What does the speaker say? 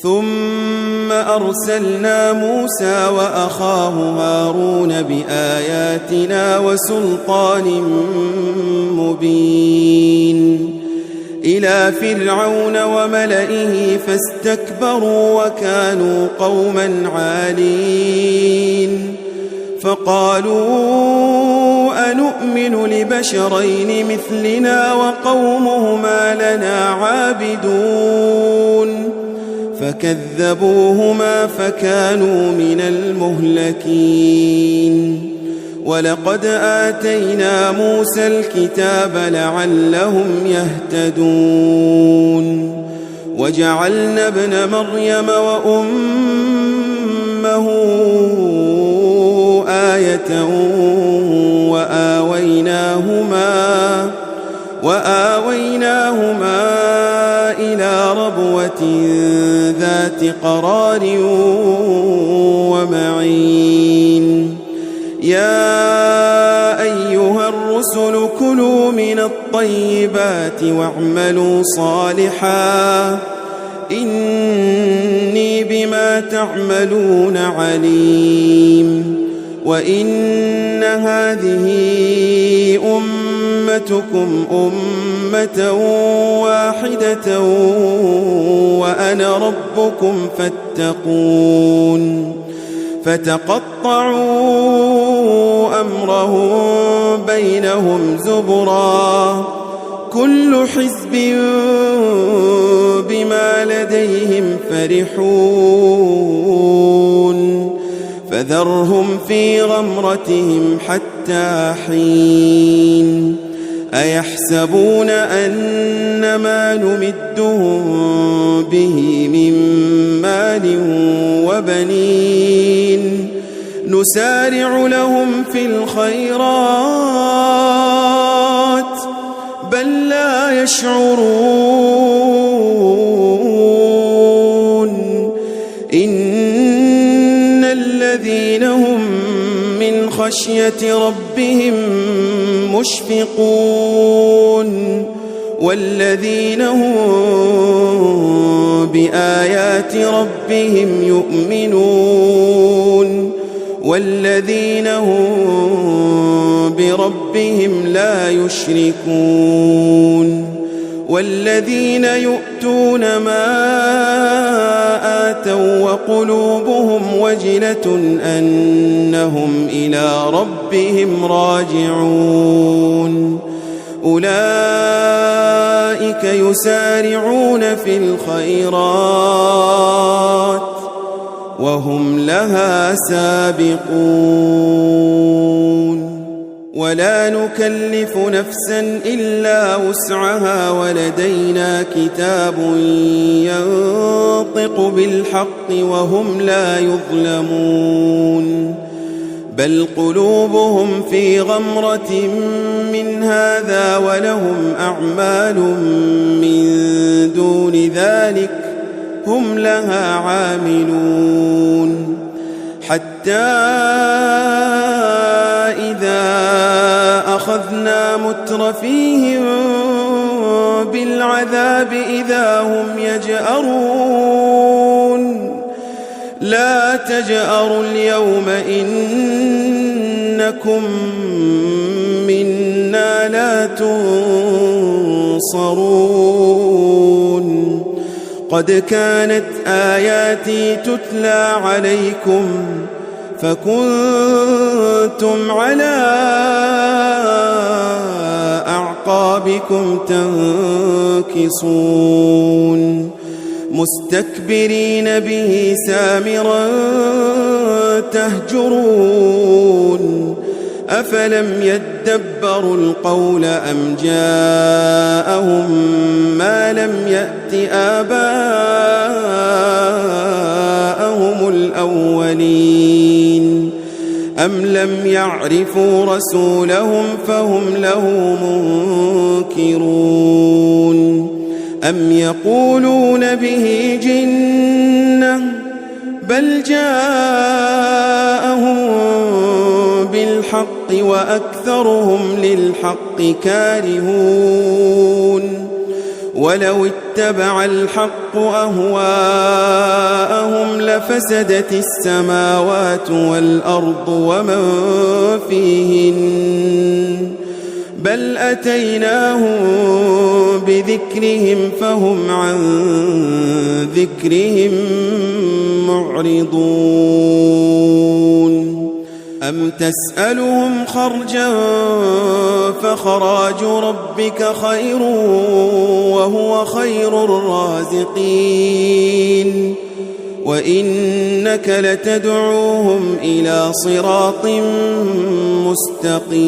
ثم أرسلنا موسى وأخاه هارون بآياتنا وسلطان مبين إلى فرعون وملئه فاستكبروا وكانوا قوما عالين فقالوا أنؤمن لبشرين مثلنا وقومهما لنا عابدون فكذبوهما فكانوا من المهلكين ولقد آتينا موسى الكتاب لعلهم يهتدون وجعلنا ابن مريم وأمه آية وآويناهما إلى ربوة ذات قرار ومعين يا أيها الرسل كلوا من الطيبات واعملوا صالحا إني بما تعملون عليم وإن هذه أمتكم أمة واحدة وأنا ربكم فاتقون فتقطعوا أمرهم بينهم زبرا كل حزب بما لديهم فرحون فذرهم في غمرتهم حتى حين أيحسبون أن ما نمدهم به من مال وبنين نسارع لهم في الخيرات بل لا يشعرون إن الذين هم من خشية ربهم مشفقون والذين هم بآيات ربهم يؤمنون والذين هم بربهم لا يشركون والذين يؤتون ما آتوا وقلوبهم وجلة أنهم إلى ربهم راجعون أولئك يسارعون في الخيرات وهم لها سابقون ولا نكلف نفسا إلا وسعها ولدينا كتاب ينطق بالحق وهم لا يظلمون بل قلوبهم في غمرة من هذا ولهم أعمال من دون ذلك هم لها عاملون حتى إذا أخذنا مترفيهم بالعذاب إذا هم يجأرون لا تجأروا اليوم إنكم منا لا تنصرون قد كانت آياتي تتلى عليكم فكنتم على أعقابكم تنكصون مستكبرين به سامرا تهجرون أفلم يدبروا القول أم جاءهم ما لم يأت آباءهم الأولين أم لم يعرفوا رسولهم فهم له منكرون أم يقولون به جنة بل جاءهم بالحق وأكثرهم للحق كارهون ولو اتبع الحق أهواءهم لفسدت السماوات والأرض ومن فيهن بل أتيناهم بذكرهم فهم عن ذكرهم معرضون أم تسألهم خرجا فخراج ربك خير وهو خير الرازقين وإنك لتدعوهم إلى صراط مستقيم